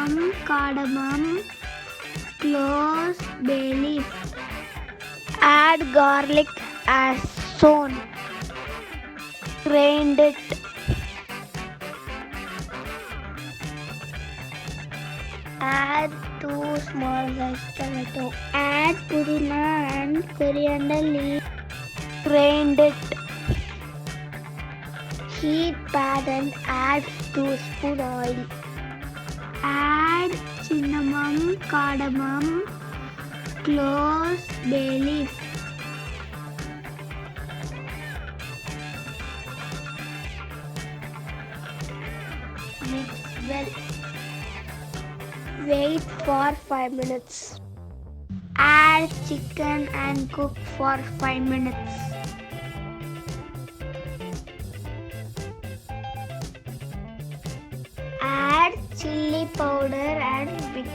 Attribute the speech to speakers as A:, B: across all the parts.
A: cinnamon, cardamom, cloves, bay leaf. Add garlic as shown. Grind it. Add 2 small sized tomatoes. Add pudina and coriander leaves. Grind it. Heat pan and add 2 spoon oil. Add cinnamon, cardamom, cloves, bay leaf. Mix well. Wait for 5 minutes. Add chicken and cook for 5 minutes. Add chili powder and mix.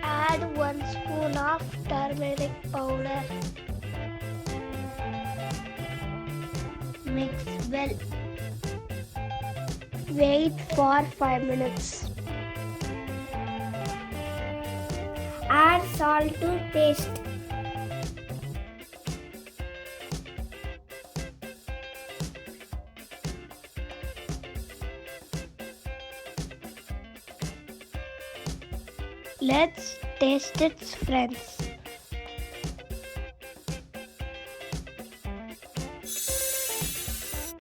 A: Add 1 spoon of turmeric powder. Mix well. Wait for 5 minutes. Add salt to taste. Let's taste it, friends.